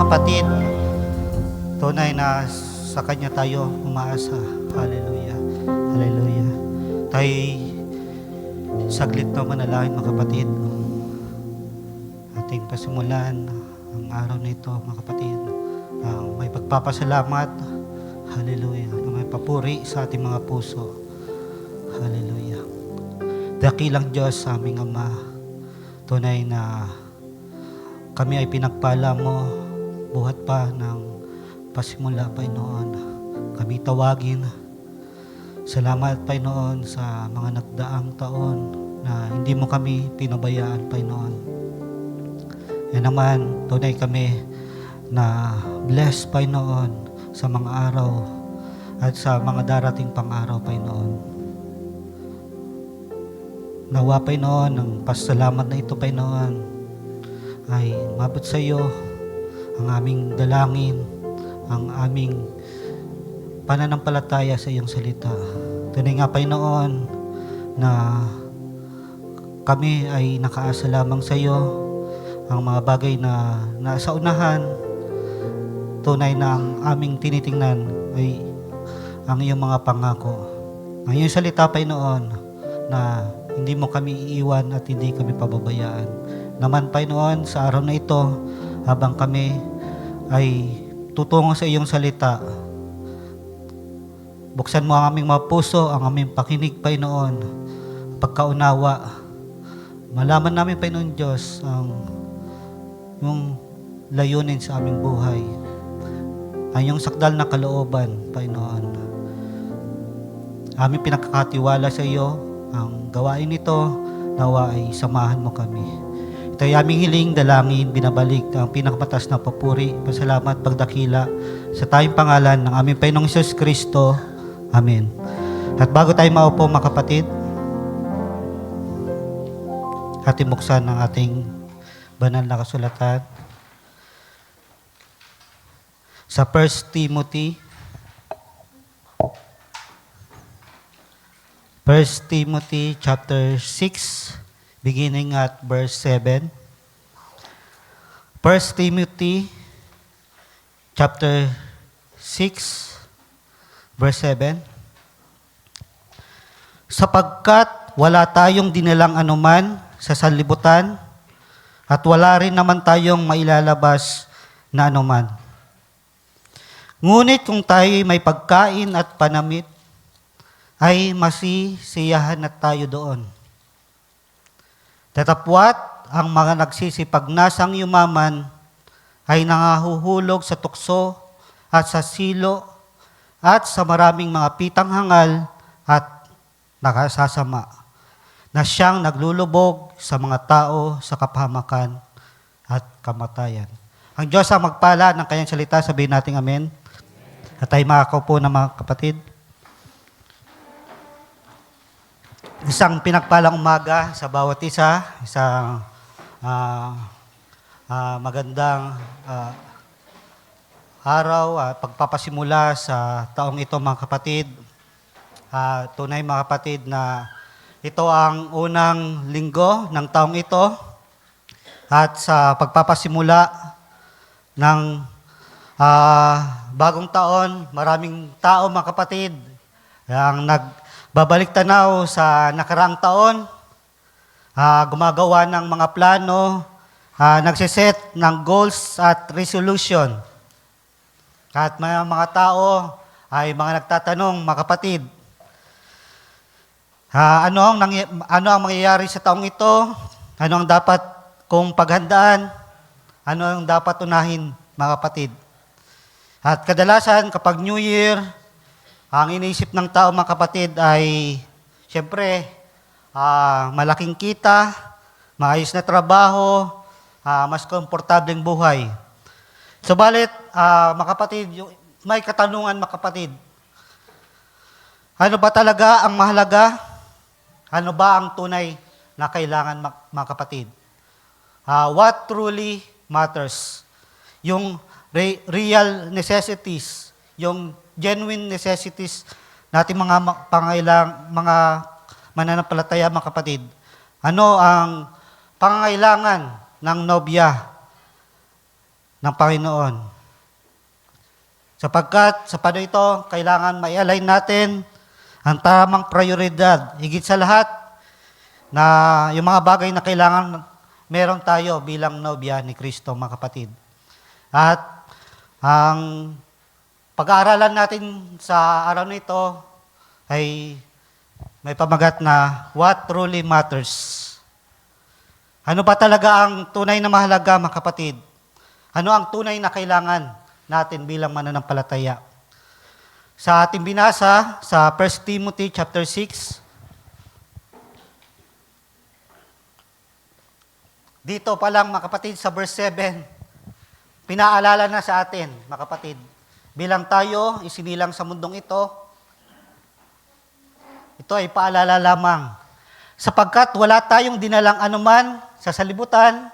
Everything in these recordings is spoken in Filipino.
kapatid, tunay na sa Kanya tayo umaasa. Hallelujah. Hallelujah. Tayo saglit na manalangin mga kapatid. Ating pasimulan ang araw na ito mga kapatid. May pagpapasalamat. Hallelujah. May papuri sa ating mga puso. Hallelujah. Dakilang Diyos sa aming Ama, tunay na kami ay pinagpala mo buhat pa ng pasimula, Panginoon. Kami tawagin. Salamat, Panginoon, sa mga nagdaang taon na hindi mo kami pinabayaan, Panginoon. Yan naman, tunay kami na blessed, Panginoon, sa mga araw at sa mga darating pang araw, Panginoon. Nawa, Panginoon, ang pasalamat na ito, Panginoon, ay mabot sa iyo ang aming dalangin, ang aming pananampalataya sa iyong salita. Tunay nga, Panginoon, na kami ay nakaasa lamang sa iyo. Ang mga bagay na nasa unahan, tunay na ang aming tinitingnan ay ang iyong mga pangako. Ang iyong salita, Panginoon, na hindi mo kami iiwan at hindi kami pababayaan. Naman, Panginoon, sa araw na ito, habang kami ay tutungo sa iyong salita, buksan mo ang aming mga puso, ang aming pakinig, Panginoon, pagkaunawa. Malaman namin, Panginoon Diyos, yung layunin sa aming buhay, ang iyong sakdal na kalooban, Panginoon. Aming pinakakatiwala sa iyo, ang gawain nito, nawa ay samahan mo kami. Ito ay aming hiling, dalangin, binabalik ang pinakamatas na papuri, pasalamat, pagdakila sa tayong pangalan ng aming Panginoong Hesus Kristo. Amen. At bago tayo maupo, mga kapatid, ating buksan ang ating banal na kasulatan sa 1 Timothy 1 Timothy chapter 6, beginning at verse 7. 1 Timothy chapter 6, verse 7. Sapagkat wala tayong dinalang anuman sa sanlibutan at wala rin naman tayong mailalabas na anuman. Ngunit kung tayo may pagkain at panamit, ay masisiyahan na tayo doon. Tatapwat ang mga nagsisipagnasang yumaman ay nangahuhulog sa tukso at sa silo at sa maraming mga pitang hangal at nakasasama na siyang naglulubog sa mga tao sa kapahamakan at kamatayan. Ang Diyos ang magpala ng kanyang salita, sabihin natin amen. At tayo makakaupo na mga kapatid. Isang pinagpalang umaga sa bawat isa, isang magandang araw, pagpapasimula sa taong ito mga kapatid. Tunay mga kapatid na ito ang unang linggo ng taong ito at sa pagpapasimula ng bagong taon, maraming tao mga kapatid ang babalik tanaw sa nakaraang taon, gumagawa ng mga plano, nagsiset ng goals at resolution. At may mga tao ay mga nagtatanong, mga kapatid, ano ang mangyayari sa taong ito? Ano ang dapat kong paghandaan? Ano ang dapat unahin, mga kapatid? At kadalasan kapag New Year, ang iniisip ng tao, mga kapatid, ay siyempre, malaking kita, maayos na trabaho, mas komportableng buhay. Subalit, mga kapatid, may katanungan, mga kapatid. Ano ba talaga ang mahalaga? Ano ba ang tunay na kailangan, mga kapatid? What truly matters? Yung real necessities, yung genuine necessities natin mga mananampalataya, mga kapatid. Ano ang pangangailangan ng nobya ng Panginoon. Sapagkat sa panahon ito, kailangan mai-align natin ang tamang prioridad. Higit sa lahat, na yung mga bagay na kailangan meron tayo bilang nobya ni Kristo, mga kapatid. At ang pag-aaralan natin sa araw na ito ay may pamagat na What Truly Matters. Ano ba talaga ang tunay na mahalaga, mga kapatid? Ano ang tunay na kailangan natin bilang mananampalataya? Sa ating binasa sa 1 Timothy chapter 6, dito pa lang, mga kapatid, sa verse 7, pinaalala na sa atin, mga kapatid, bilang tayo isinilang sa mundong ito ay paalala lamang. Sapagkat wala tayong dinalang anuman sa salibutan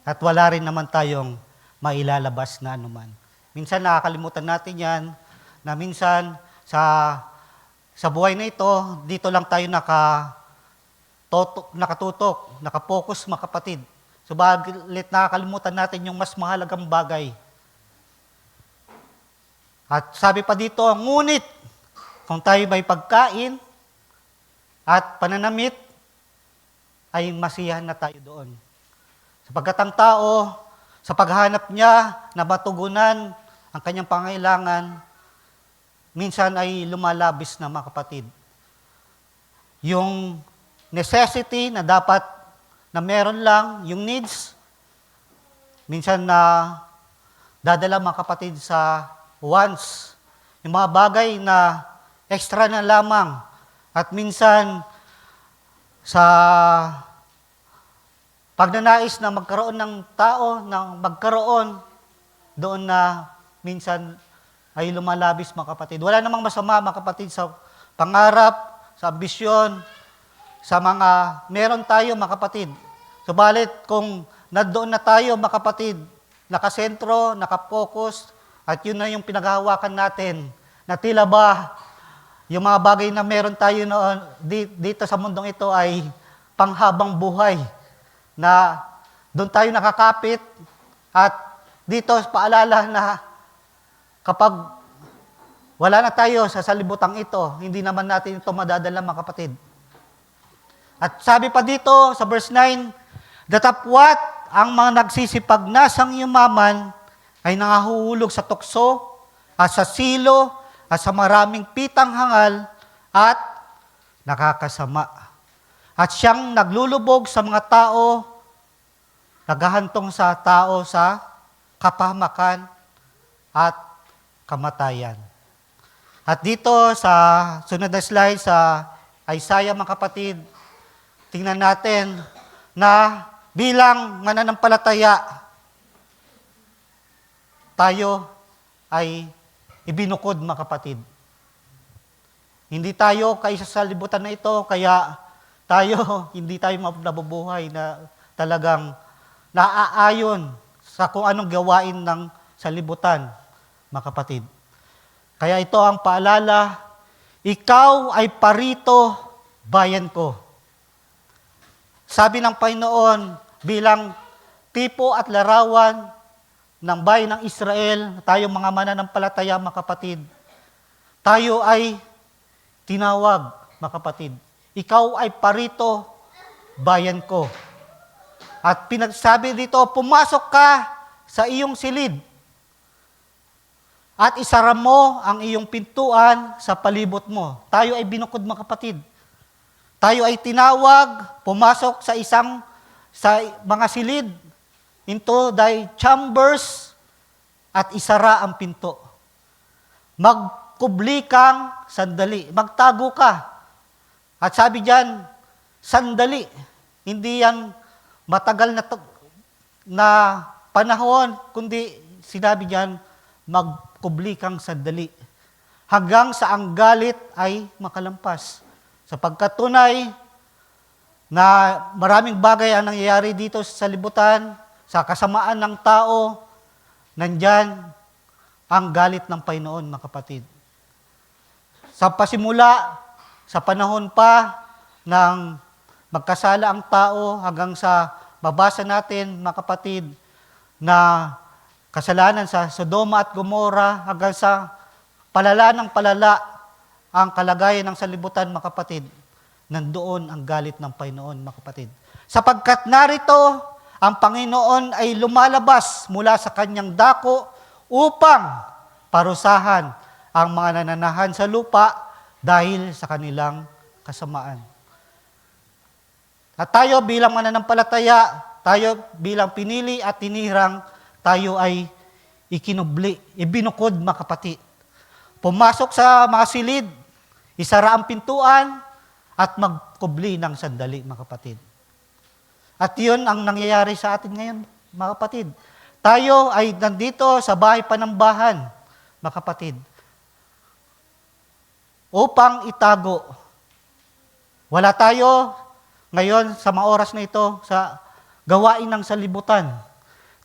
at wala rin naman tayong mailalabas na anuman. Minsan nakakalimutan natin yan, na minsan sa buhay na ito, dito lang tayo nakatutok, nakapokus, mga kapatid. Subalit nakakalimutan natin yung mas mahalagang bagay. At sabi pa dito, ngunit kung tayo may pagkain at pananamit, ay masiyahan na tayo doon. Sapagkat ang tao, sa paghanap niya na matugunan ang kanyang pangailangan, minsan ay lumalabis na, mga kapatid. Yung necessity na dapat na meron lang, yung needs, minsan na dadala, mga kapatid, sa wants. Yung mga bagay na extra na lamang. At minsan, sa pagnanais na magkaroon ng tao, doon na minsan ay lumalabis, mga kapatid. Wala namang masama, mga kapatid, sa pangarap, sa ambisyon, sa mga meron tayo, mga kapatid. Subalit, kung nandoon na tayo, mga kapatid, nakasentro, nakapokus, at yun na yung pinaghahawakan natin, na tila ba yung mga bagay na meron tayo noon dito sa mundong ito ay panghabang buhay, na doon tayo nakakapit. At dito paalala na kapag wala na tayo sa salibutang ito, hindi naman natin ito madadala, mga kapatid. At sabi pa dito sa verse 9, datapwat ang mga nagsisipag nasang yumaman ay nangahuhulog sa tukso at sa silo at sa maraming pitang hangal at nakakasama. At siyang naglulubog sa mga tao, naghahantong sa tao sa kapahamakan at kamatayan. At dito sa sunod na slide sa Isaiah, mga kapatid, tingnan natin na bilang mananampalataya, tayo ay ibinukod, mga kapatid. Hindi tayo kaisa sa libutan na ito, kaya hindi tayo nabubuhay na talagang naaayon sa kung anong gawain ng salibutan, mga kapatid. Kaya ito ang paalala, ikaw ay parito, bayan ko. Sabi ng Panginoon, bilang tipo at larawan ng bayan ng Israel, tayo mga mananampalataya, mga kapatid, tayo ay tinawag, mga kapatid. Ikaw ay parito, bayan ko. At pinagsabi dito, pumasok ka sa iyong silid at isara mo ang iyong pintuan sa palibot mo. Tayo ay binukod, mga kapatid. Tayo ay tinawag, pumasok sa mga silid, into thy chambers, at isara ang pinto. Magkubli kang sandali. Magtago ka. At sabi diyan, sandali. Hindi yan matagal na panahon, kundi sinabi diyan, magkubli kang sandali. Hanggang sa ang galit ay makalampas. Sapagkat tunay na maraming bagay ang nangyayari dito sa libutan, sa kasamaan ng tao, nandyan ang galit ng Panginoon, mga kapatid. Sa pasimula, sa panahon pa ng magkasala ang tao, hanggang sa babasa natin, mga kapatid, na kasalanan sa Sodoma at Gomora hanggang sa palala ng palala ang kalagayan ng sanlibutan, mga kapatid, nandoon ang galit ng Panginoon, mga kapatid. Sapagkat narito, ang Panginoon ay lumalabas mula sa kanyang dako upang parusahan ang mga nananahan sa lupa dahil sa kanilang kasamaan. At tayo bilang mananampalataya, tayo bilang pinili at tinirang, tayo ay ikinubli, ibinukod, mga kapatid. Pumasok sa mga silid, isara ang pintuan, at magkubli ng sandali, mga kapatid. At yun ang nangyayari sa atin ngayon, mga kapatid. Tayo ay nandito sa bahay panambahan, mga kapatid, upang itago. Wala tayo ngayon sa mga oras na ito sa gawain ng sanlibutan.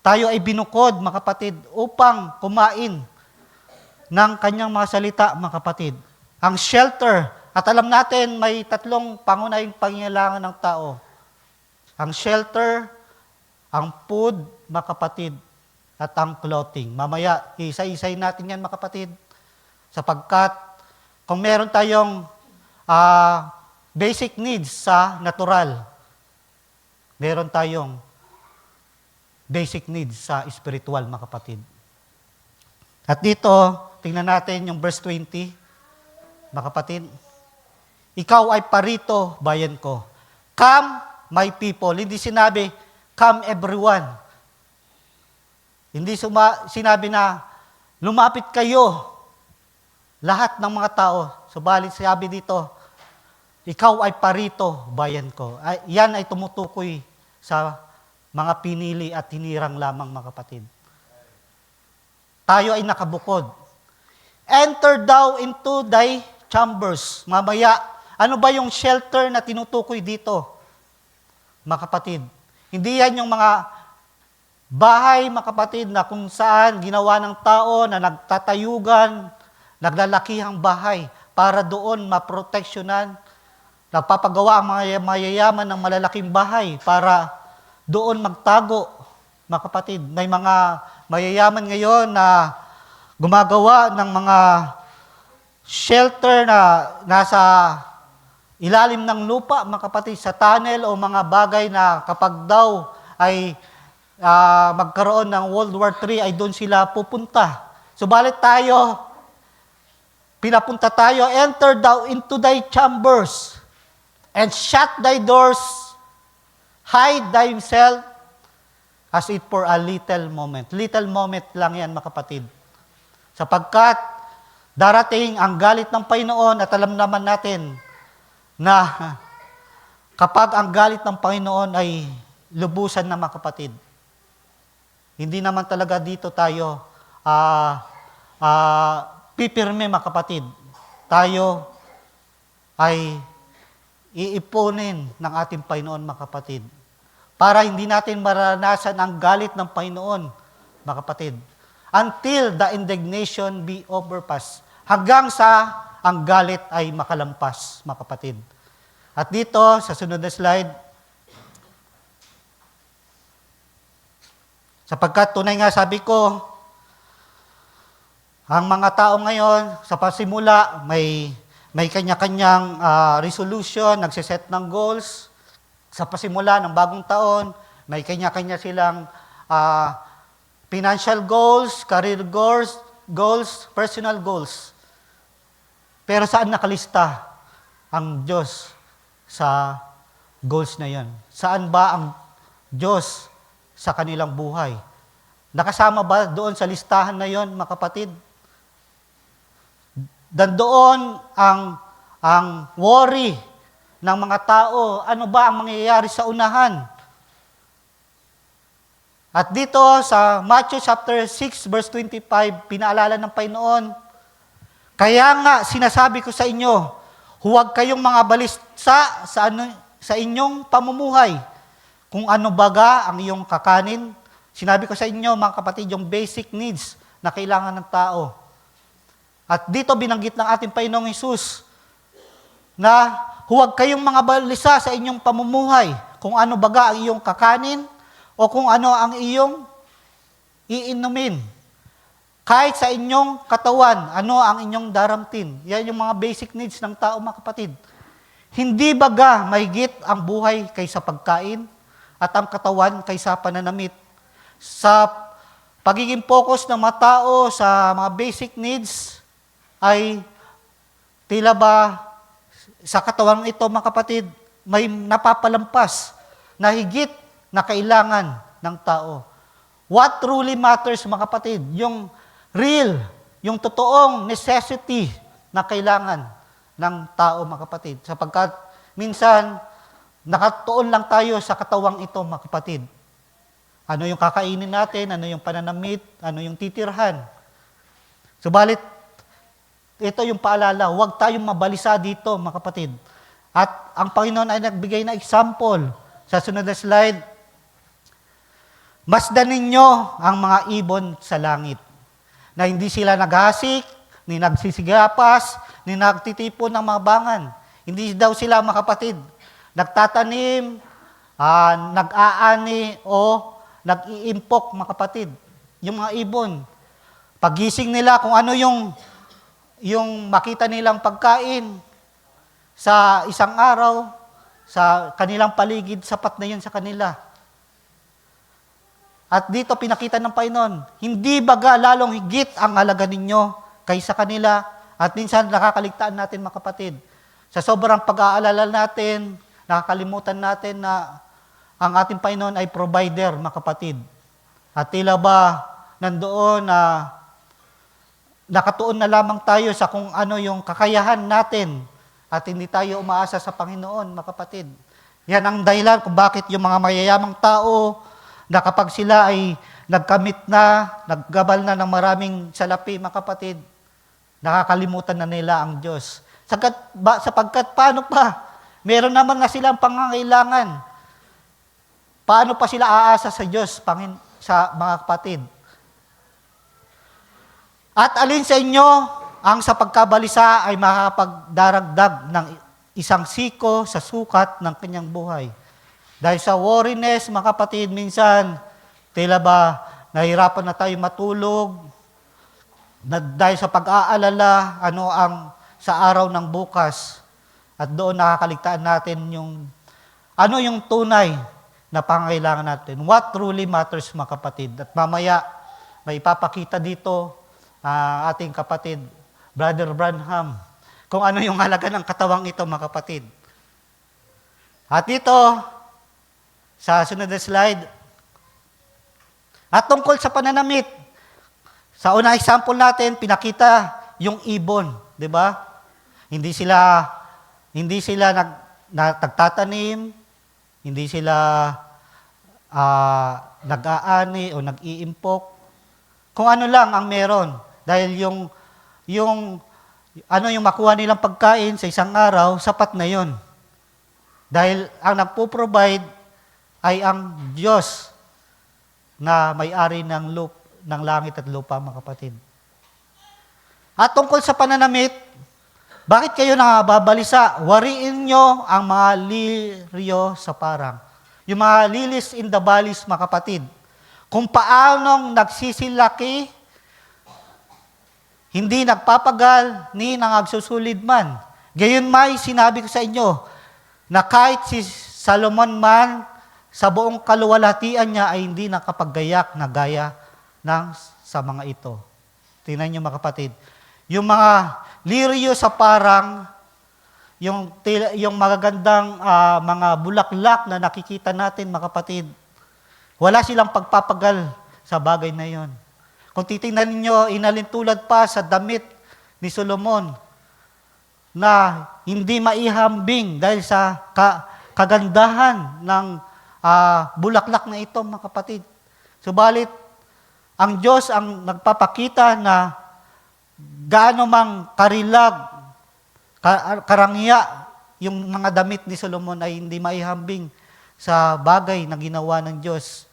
Tayo ay binukod, mga kapatid, upang kumain ng kanyang mga salita, mga kapatid. Ang shelter, at alam natin may tatlong pangunahing pangangailangan ng tao. Ang shelter, ang food, mga kapatid, at ang clothing. Mamaya, isa-isay natin yan, mga kapatid. Sapagkat kung meron tayong basic needs sa natural, meron tayong basic needs sa spiritual, mga kapatid. At dito, tingnan natin yung verse 20, mga kapatid. Ikaw ay parito, bayan ko. Come, my people. Hindi sinabi, come everyone. Hindi sinabi na, lumapit kayo, lahat ng mga tao. Subalit sabi dito, ikaw ay parito, bayan ko. Yan ay tumutukoy sa mga pinili at hinirang lamang, mga kapatid. Tayo ay nakabukod. Enter thou into thy chambers. Mamaya, ano ba yung shelter na tinutukoy dito, mga kapatid? Hindi yan yung mga bahay, mga kapatid, na kung saan ginawa ng tao na nagtatayugan, naglalakihang bahay para doon maproteksyonan. Nagpapagawa ang mga mayayaman ng malalaking bahay para doon magtago, mga kapatid. May mga mayayaman ngayon na gumagawa ng mga shelter na nasa ilalim ng lupa, mga kapatid, sa tunnel o mga bagay na kapag daw ay magkaroon ng World War III ay doon sila pupunta. Subalit tayo, pinapunta tayo, enter thou into thy chambers and shut thy doors, hide thyself as it for a little moment. Little moment lang yan, mga kapatid. Sapagkat darating ang galit ng Panginoon at alam naman natin na kapag ang galit ng Panginoon ay lubusan na, mga kapatid, hindi naman talaga dito tayo pipirme, mga kapatid. Tayo ay iipunin ng ating Panginoon, mga kapatid, para hindi natin maranasan ang galit ng Panginoon, mga kapatid, until the indignation be overpassed. Hanggang sa ang galit ay makalampas, mga kapatid. At dito, sa sunod na slide, sapagkat tunay nga sabi ko, ang mga tao ngayon, sa pasimula, may kanya-kanyang resolution, nagsiset ng goals. Sa pasimula ng bagong taon, may kanya-kanya silang financial goals, career goals, personal goals. Pero saan nakalista ang Diyos sa goals na yan? Saan ba ang Diyos sa kanilang buhay? Nakasama ba doon sa listahan na yon, mga kapatid? Doon ang worry ng mga tao, ano ba ang mangyayari sa unahan? At dito sa Matthew chapter 6 verse 25, pinaalala ng Panginoon, kaya nga sinasabi ko sa inyo, huwag kayong mga balisa sa inyong pamumuhay. Kung ano baga ang iyong kakanin, sinabi ko sa inyo, mga kapatid, yung basic needs na kailangan ng tao. At dito binanggit ng ating Panginoong Hesus na huwag kayong mga balisa sa inyong pamumuhay kung ano baga ang iyong kakanin o kung ano ang iyong iinumin. Kahit sa inyong katawan, ano ang inyong daramtin. Yan yung mga basic needs ng tao, mga kapatid. Hindi baga mahigit ang buhay kaysa pagkain at ang katawan kaysa pananamit. Sa pagiging focus ng mga tao sa mga basic needs ay tila ba sa katawan ito, mga kapatid, may napapalampas na higit na kailangan ng tao. What truly matters, mga kapatid, yung real, yung totoong necessity na kailangan ng tao, mga kapatid. Sapagkat minsan, nakatuon lang tayo sa katawang ito, mga kapatid. Ano yung kakainin natin, ano yung pananamit, ano yung titirhan. Subalit, ito yung paalala, huwag tayong mabalisa dito, mga kapatid. At ang Panginoon ay nagbigay na example. Sa sunod na slide, masdan ninyo ang mga ibon sa langit, na hindi sila naghasik, ni nagsisigapas, ni nagtitipon ng mga bangan. Hindi daw sila, mga kapatid, nagtatanim, nag-aani, o nag-iimpok, mga kapatid. Yung mga ibon, pagising nila kung ano yung makita nilang pagkain sa isang araw, sa kanilang paligid, sapat na yun sa kanila. At dito pinakita ng Panginoon, hindi baga lalong higit ang halaga ninyo kaysa kanila. At minsan nakakaligtaan natin, mga kapatid. Sa sobrang pag-aalala natin, nakakalimutan natin na ang ating Panginoon ay provider, mga kapatid. At tila ba nandoon na nakatuon na lamang tayo sa kung ano yung kakayahan natin at hindi tayo umaasa sa Panginoon, mga kapatid. Yan ang dahilan kung bakit yung mga mayayamang tao na kapag sila ay nagkamit na, naggabal na ng maraming salapi, mga kapatid, nakakalimutan na nila ang Diyos. Sapagkat paano pa? Meron naman na silang pangangailangan. Paano pa sila aasa sa Diyos, sa mga kapatid? At alin sa inyo ang sa pagkabalisa ay makapagdaragdag ng isang siko sa sukat ng kanyang buhay. Dahil sa worriness, mga kapatid, minsan, tila ba nahirapan na tayo matulog, dahil sa pag-aalala, ano ang sa araw ng bukas. At doon nakakaligtaan natin ano yung tunay na pangailangan natin. What truly matters, mga kapatid. At mamaya, may ipapakita dito ating kapatid, Brother Branham, kung ano yung halaga ng katawang ito, mga kapatid. At ito, sa sunod na slide, at tungkol sa pananamit, sa unang example natin, pinakita yung ibon, di ba? Hindi sila nagtatanim, hindi sila nag-aani o nag-iimpok. Kung ano lang ang meron. Dahil yung makuha nilang pagkain sa isang araw, sapat na yon. Dahil ang nagpo-provide ay ang Diyos na may-ari ng langit at lupa, mga kapatid. At tungkol sa pananamit, bakit kayo nababalisa? Wariin nyo ang mga liryo sa parang. Yung mga lilies in the valleys, mga kapatid. Kung paanong nagsisilaki, hindi nagpapagal, ni nangagsusulid man. Gayon may sinabi ko sa inyo, na kahit si Solomon man, sa buong kaluwalhatian niya ay hindi nakapaggayak na gaya sa mga ito. Tingnan niyo, mga kapatid. Yung mga liryo sa parang, yung magagandang mga bulaklak na nakikita natin, mga kapatid, wala silang pagpapagal sa bagay na yon. Kung titingnan ninyo, inalintulad pa sa damit ni Solomon na hindi maihambing dahil sa kagandahan ng bulaklak na ito, mga kapatid. Subalit, ang Diyos ang nagpapakita na gaano mang karilag, karangya, yung mga damit ni Solomon ay hindi maihambing sa bagay na ginawa ng Diyos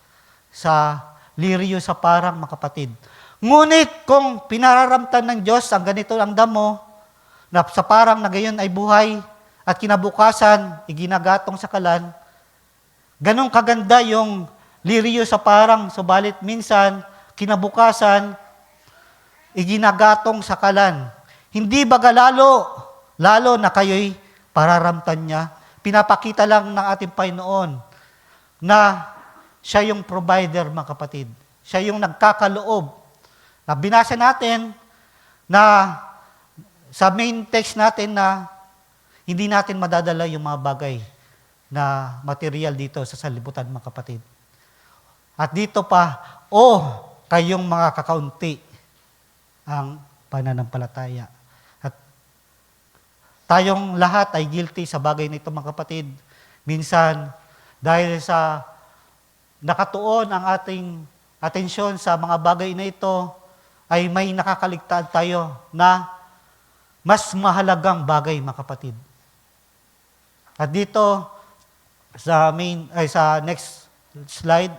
sa liryo sa parang, mga kapatid. Ngunit kung pinararamtan ng Diyos ang ganito ang damo, na sa parang na gayon ay buhay, at kinabukasan, iginagatong sa kalan, ganong kaganda yung liryo sa parang, subalit minsan, kinabukasan, iginagatong sa kalan. Hindi baga lalo na kayo'y pararamtan niya. Pinapakita lang ng ating Panginoon na siya yung provider, mga kapatid. Siya yung nagkakaloob. Na binasa natin na sa main text natin na hindi natin madadala yung mga bagay na material dito sa sanlibutan, mga kapatid. At dito pa, kayong mga kakaunti ang pananampalataya. At tayong lahat ay guilty sa bagay na ito, mga kapatid. Minsan, dahil sa nakatuon ang ating atensyon sa mga bagay na ito, ay may nakakaligtaan tayo na mas mahalagang bagay, mga kapatid. At dito, sa next slide,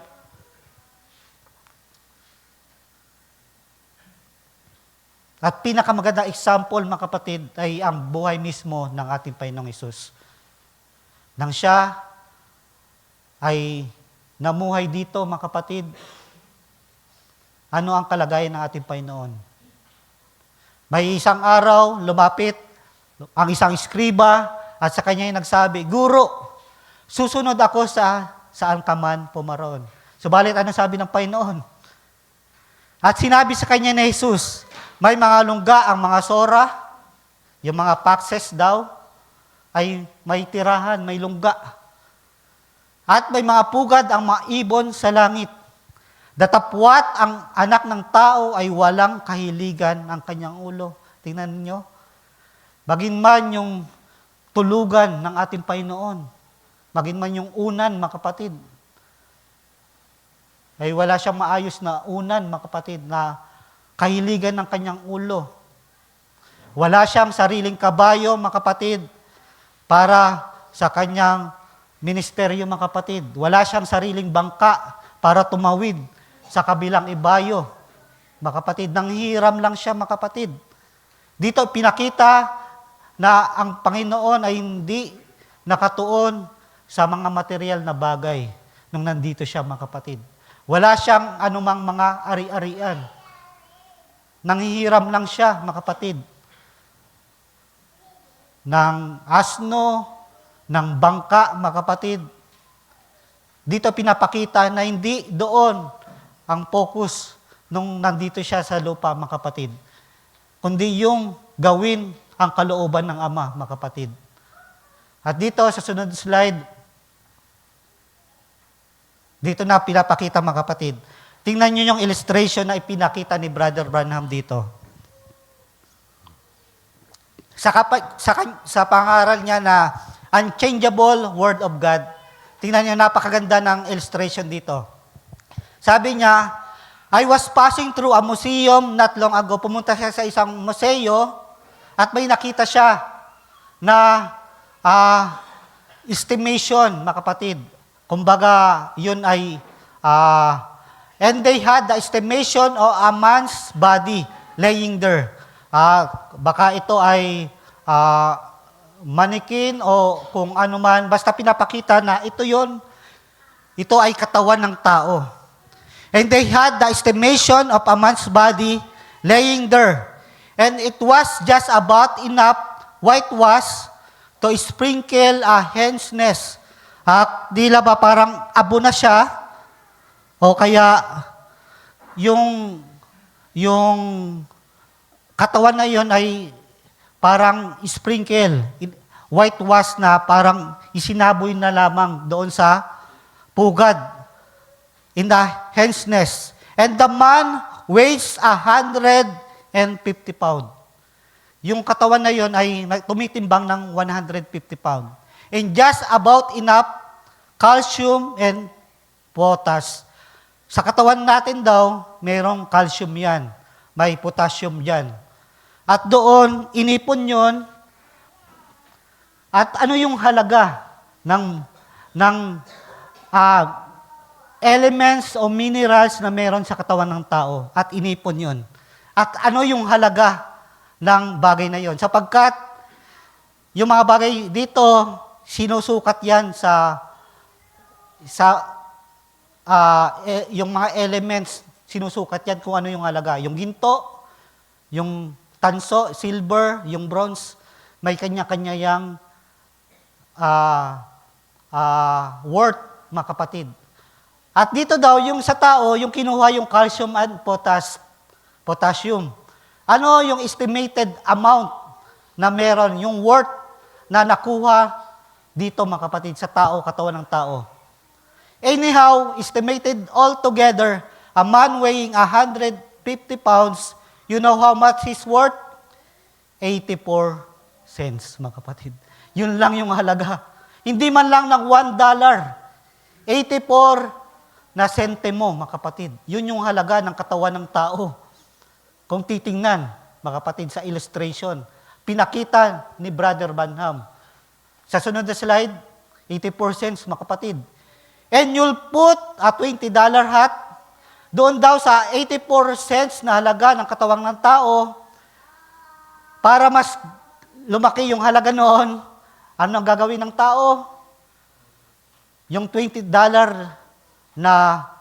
at pinakamagandang example, mga kapatid, ay ang buhay mismo ng ating Panginoong Hesus. Nang siya ay namuhay dito, mga kapatid, ano ang kalagayan ng ating Panginoon? May isang araw, lumapit ang isang eskriba at sa kanya ay nagsabi, Guro, susunod ako sa saan ka man pumaroon. Subalit, ano sabi ng Panginoon? At sinabi sa kanya ni Jesus, may mga lungga ang mga sora, yung mga paxes daw, ay may tirahan, may lungga. At may mga pugad ang mga ibon sa langit. Datapwat ang anak ng tao ay walang kahiligan ang kanyang ulo. Tingnan niyo. Maging man yung tulugan ng ating Panginoon, maging man yung unan, mga kapatid, ay wala siyang maayos na unan, mga kapatid, na kahiligan ng kanyang ulo. Wala siyang sariling kabayo, mga kapatid, para sa kanyang ministeryo, mga kapatid. Wala siyang sariling bangka para tumawid sa kabilang ibayo. Mga kapatid, nanghihiram lang siya, mga kapatid. Dito pinakita na ang Panginoon ay hindi nakatuon sa mga material na bagay nung nandito siya, mga kapatid. Wala siyang anumang mga ari-arian. Nanghihiram lang siya, mga kapatid, ng asno, ng bangka, mga kapatid. Dito pinapakita na hindi doon ang focus nung nandito siya sa lupa, mga kapatid, kundi yung gawin ang kalooban ng Ama, mga kapatid. At dito sa sunod slide, dito na pinapakita, mga kapatid. Tingnan niyo yung illustration na ipinakita ni Brother Branham dito. Sa pangaral niya na Unchangeable Word of God, tingnan niyo, napakaganda ng illustration dito. Sabi niya, I was passing through a museum not long ago. Pumunta siya sa isang museo at may nakita siya na estimation, mga kapatid. Kumbaga, yun ay and they had the estimation of a man's body laying there. Baka ito ay manikin o kung ano man, basta pinapakita na ito yon. Ito ay katawan ng tao. And they had the estimation of a man's body laying there. And it was just about enough whitewash to sprinkle a hen's nest. Dila ba parang abo na siya? O kaya, yung katawan na yon ay parang sprinkle, whitewash na parang isinaboy na lamang doon sa pugad in the hen's nest. And the man weighs 150 pounds. Yung katawan na yon ay tumitimbang ng 150 pounds. And just about enough calcium and potash. Sa katawan natin daw, mayroong calcium yan. May potassium yan. At doon, inipon yon. At ano yung halaga ng elements o minerals na meron sa katawan ng tao? At inipon yon. At ano yung halaga ng bagay na yon? Sapagkat yung mga bagay dito, sinusukat yan sa yung mga elements, sinusukat yan kung ano yung halaga. Yung ginto, yung tanso, silver, yung bronze, may kanya-kanya yung worth, mga kapatid. At dito daw, yung sa tao, yung kinuha yung calcium and potassium. Ano yung estimated amount na meron, yung worth na nakuha dito, mga kapatid, sa tao, katawan ng tao. Anyhow, estimated altogether, a man weighing 150 pounds, you know how much he's worth? 84 cents, mga kapatid. Yun lang yung halaga. Hindi man lang ng $1. 84 na sentimo, mga kapatid. Yun yung halaga ng katawan ng tao. Kung titingnan, mga kapatid, sa illustration, pinakita ni Brother Branham. Sa sunod na slide, 84 cents, mga kapatid. And you'll put a $20 hat doon daw sa 84 cents na halaga ng katawang ng tao para mas lumaki yung halaga noon. Ano ang gagawin ng tao? Yung $20 na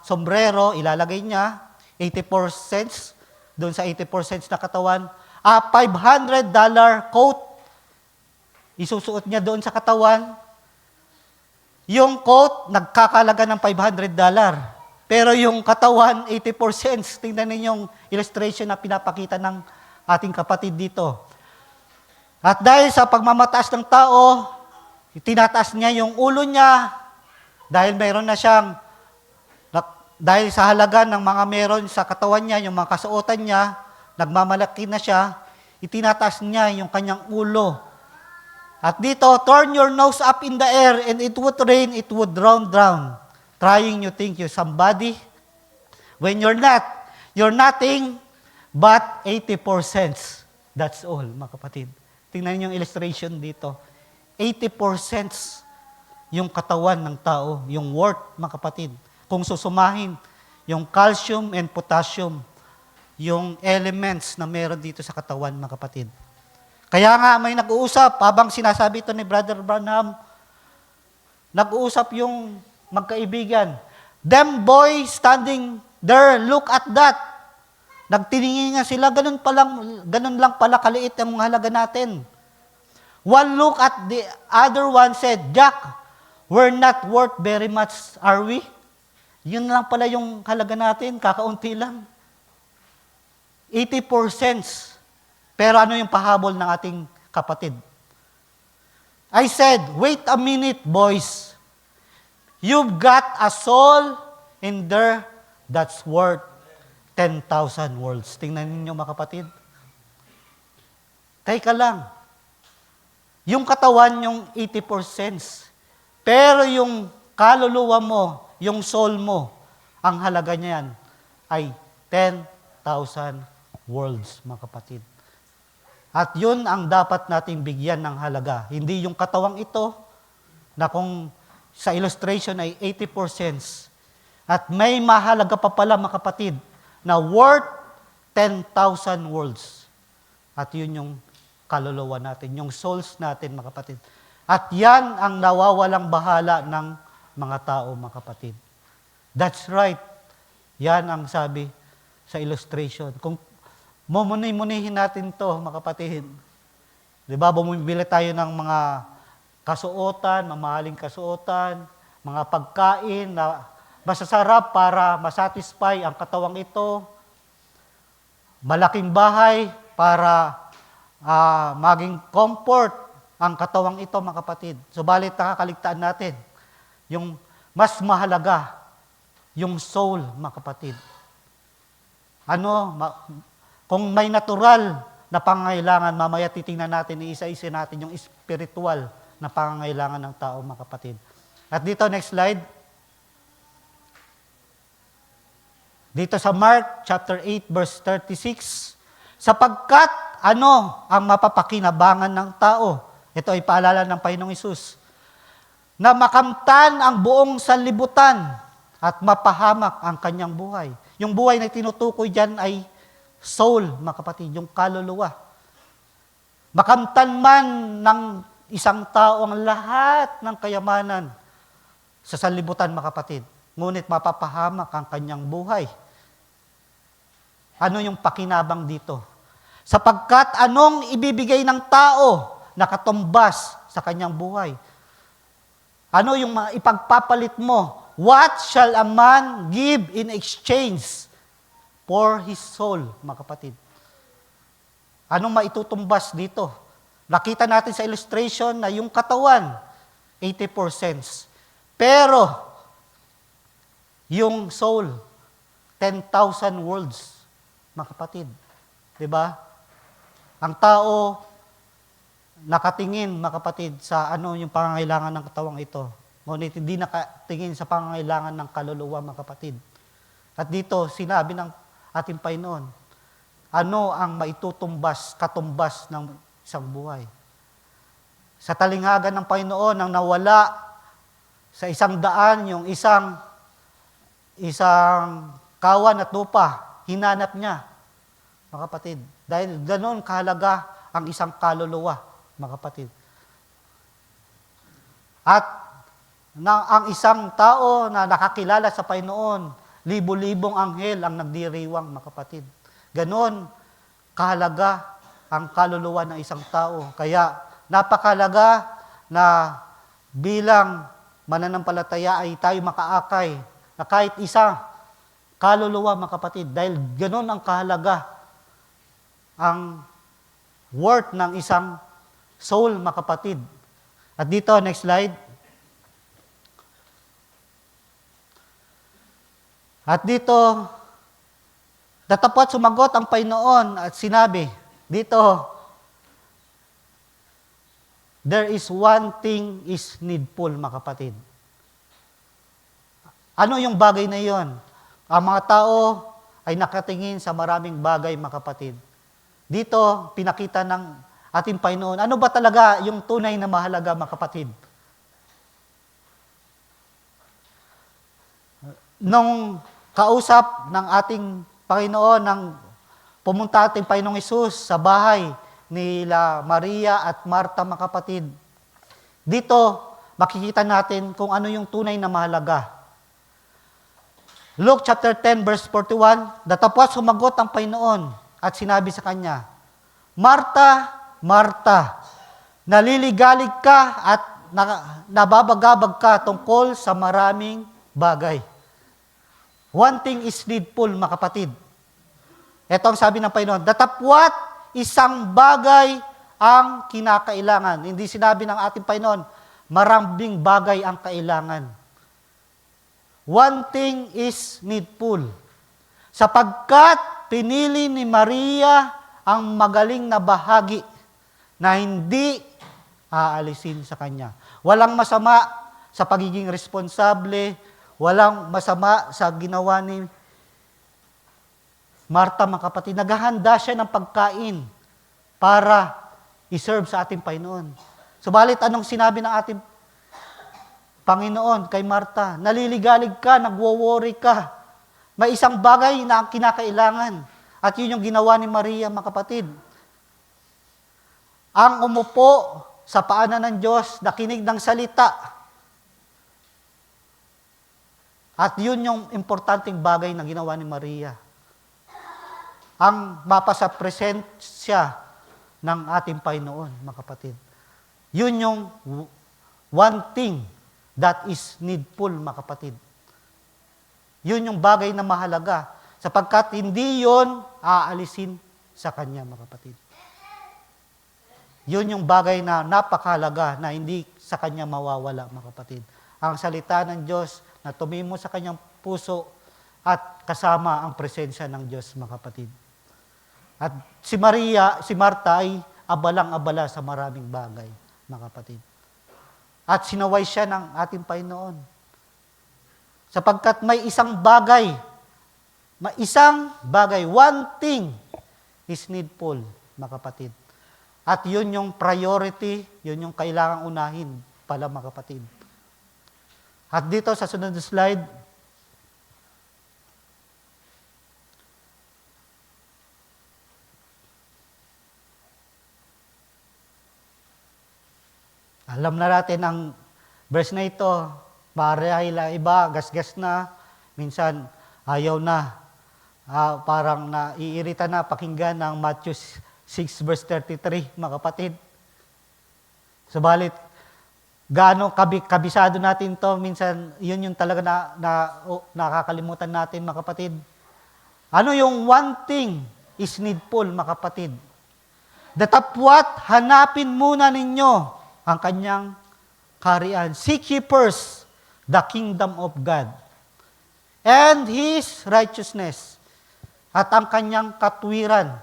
sombrero, ilalagay niya, 84 cents, doon sa 84 cents na katawan. A $500 coat, isusuot niya doon sa katawan. Yung coat, nagkakalaga ng $500. Pero yung katawan, 84 cents. Tingnan ninyo yung illustration na pinapakita ng ating kapatid dito. At dahil sa pagmamataas ng tao, tinataas niya yung ulo niya, dahil mayroon na siyang, dahil sa halaga ng mga meron sa katawan niya, yung mga kasuotan niya, nagmamalaki na siya, itinataas niya yung kanyang ulo. At dito, turn your nose up in the air and it would rain, it would drown. Trying you think you're somebody. When you're not, you're nothing but 84 cents. That's all, mga kapatid. Tingnan niyo yung illustration dito. 84 cents yung katawan ng tao, yung worth, mga kapatid. Kung susumahin, yung calcium and potassium, yung elements na meron dito sa katawan, mga kapatid. Kaya nga may nag-uusap, habang sinasabi ito ni Brother Branham, nag-uusap yung magkaibigan. Them boy standing there, look at that. Nagtiningin nga sila, ganun lang pala kaliit ang halaga natin. One look at the other one said, Jack, we're not worth very much, are we? Yun lang pala yung halaga natin, kakaunti lang. 84 cents. Pero ano yung pahabol ng ating kapatid? I said, wait a minute, boys. You've got a soul in there that's worth 10,000 worlds. Tingnan ninyo, mga kapatid. Teka lang. Yung katawan, yung 84 cents. Pero yung kaluluwa mo, yung soul mo, ang halaga niyan ay 10,000 worlds, mga kapatid. At yun ang dapat nating bigyan ng halaga. Hindi yung katawang ito, na kung sa illustration ay 84 cents. At may mahalaga pa pala, mga kapatid, na worth 10,000 worlds. At yun yung kaluluwa natin, yung souls natin, mga kapatid. At yan ang nawawalang bahala ng mga tao, mga kapatid. That's right. Yan ang sabi sa illustration. Kung mumuni-munihin natin to, mga kapatid. Di ba, bumibili tayo ng mga kasuotan, mamahaling kasuotan, mga pagkain na masasarap para masatisfy ang katawang ito, malaking bahay para maging comfort ang katawang ito, mga kapatid. Subalit nakakaligtaan natin yung mas mahalaga, yung soul, mga kapatid. Kung may natural na pangangailangan, mamaya titingnan natin, isa-isa natin yung spiritual na pangangailangan ng tao, mga kapatid. At dito, next slide. Dito sa Mark chapter 8, verse 36, sapagkat ano ang mapapakinabangan ng tao? Ito ay paalala ng Panginoong Hesus. Na makamtan ang buong sanlibutan at mapahamak ang kanyang buhay. Yung buhay na tinutukoy dyan ay soul, mga kapatid, yung kaluluwa. Makamtan man ng isang tao ang lahat ng kayamanan sa sanlibutan, mga kapatid. Ngunit mapapahamak ang kanyang buhay. Ano yung pakinabang dito? Sapagkat anong ibibigay ng tao na katumbas sa kanyang buhay? Ano yung ipagpapalit mo? What shall a man give in exchange for his soul, mga kapatid? Anong maitutumbas dito? Nakita natin sa illustration na yung katawan, 84 cents. Pero, yung soul, 10,000 worlds, mga kapatid. Diba? Ang tao, nakatingin, mga kapatid, sa ano yung pangangailangan ng katawang ito. Ngunit hindi nakatingin sa pangangailangan ng kaluluwa, mga kapatid. At dito, sinabi ng ating Panginoon, ano ang maitutumbas, katumbas ng isang buhay. Sa talinghagan ng Panginoon, nang nawala sa 100 yung isang kawan at lupa, hinanap niya, mga kapatid. Dahil ganoon kahalaga ang isang kaluluwa, mga kapatid. At ang isang tao na nakakilala sa Panginoon, libo-libong anghel ang nagdiriwang, mga kapatid. Ganon kahalaga ang kaluluwa ng isang tao. Kaya napakalaga na bilang mananampalataya ay tayo makaakay na kahit isa kaluluwa, mga kapatid. Dahil ganon ang kahalaga, ang worth ng isang soul, mga kapatid. At dito, next slide. At dito, datapwat sumagot ang Panginoon at sinabi, dito, there is one thing is needful, mga kapatid. Ano yung bagay na yon? Ang mga tao ay nakatingin sa maraming bagay, mga kapatid. Dito, pinakita ng ating Panginoon, ano ba talaga yung tunay na mahalaga, mga kapatid? Nung kausap ng ating Panginoon, nang pumunta ating Panginoong Hesus sa bahay nila Maria at Marta, mga kapatid, dito makikita natin kung ano yung tunay na mahalaga. Luke chapter 10 verse 41, datapwat sumagot ang Panginoon at sinabi sa kanya, Marta, Marta, naliligalig ka at nababagabag ka tungkol sa maraming bagay. One thing is needful, mga kapatid. Ito ang sabi ng Panginoon, datapwat isang bagay ang kinakailangan. Hindi sinabi ng ating Panginoon, maraming bagay ang kailangan. One thing is needful. Sapagkat pinili ni Maria ang magaling na bahagi na hindi aalisin sa kanya. Walang masama sa pagiging responsable, walang masama sa ginawa ni Marta, mga kapatid. Naghahanda siya ng pagkain para iserve sa ating Panginoon. Subalit, anong sinabi ng ating Panginoon kay Marta? Naliligalig ka, nagwo-worry ka. May isang bagay na kinakailangan. At yun yung ginawa ni Maria, mga kapatid. Ang umupo sa paanan ng Diyos, nakinig ng salita. At yun yung importanteng bagay na ginawa ni Maria. Ang mapasa presensya ng ating Panginoon, mga kapatid. Yun yung one thing that is needful, mga kapatid. Yun yung bagay na mahalaga, sapagkat hindi yun aalisin sa kanya, mga kapatid. Yun yung bagay na napakahalaga na hindi sa kanya mawawala, mga kapatid. Ang salita ng Diyos na tumimo sa kanyang puso at kasama ang presensya ng Diyos, mga kapatid. At si Marta ay abalang-abala sa maraming bagay, mga kapatid. At sinaway siya ng ating Panginoon. Sapagkat may isang bagay, one thing is needful, mga kapatid. At yun yung priority, yun yung kailangang unahin pala, mga kapatid. At dito sa sunod na slide, alam na natin ang verse na ito, marahil iba, gasgas na, minsan ayaw na. Parang naiirita na pakinggan ng Matthew 6 verse 33, mga kapatid. Subalit, gaano kabisado natin to, minsan yun yung talaga nakakalimutan natin, mga kapatid. Ano yung one thing is needful, mga kapatid? Datapwat, hanapin muna ninyo ang kanyang kaharian. Seek ye first the kingdom of God and His righteousness, at ang kanyang katwiran.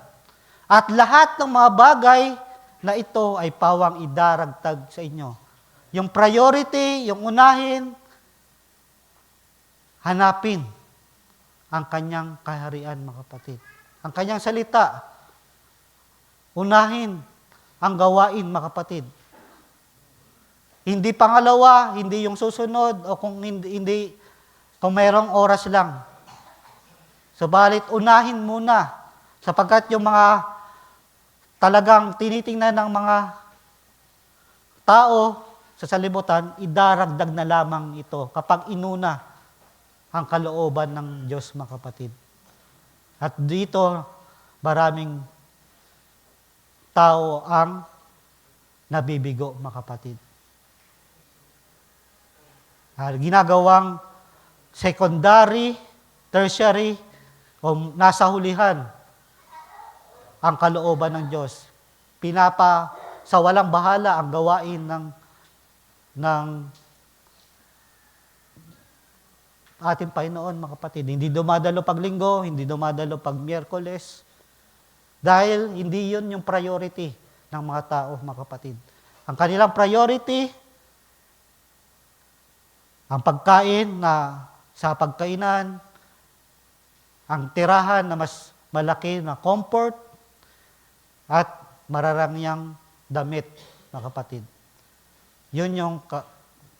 At lahat ng mga bagay na ito ay pawang idaragtag sa inyo. Yung priority, yung unahin, hanapin ang kanyang kaharian, mga kapatid. Ang kanyang salita, unahin ang gawain, mga kapatid. Hindi pangalawa, hindi yung susunod, o kung hindi kung mayroong oras lang. Subalit, unahin muna, sapagkat yung mga talagang tinitingnan ng mga tao sa salibutan, idaragdag na lamang ito kapag inuna ang kalooban ng Diyos, mga kapatid. At dito, maraming tao ang nabibigo, mga kapatid. Ginagawang secondary, tertiary, o nasa hulihan ang kalooban ng Diyos. Sa walang bahala ang gawain ng ating Panginoon, mga kapatid. Hindi dumadalo pag linggo, hindi dumadalo pag Miyerkules. Dahil hindi yun yung priority ng mga tao, mga kapatid. Ang kanilang priority, ang pagkain na sa pagkainan, ang tirahan na mas malaki na comfort, at mararangyang damit, mga kapatid. Yun yung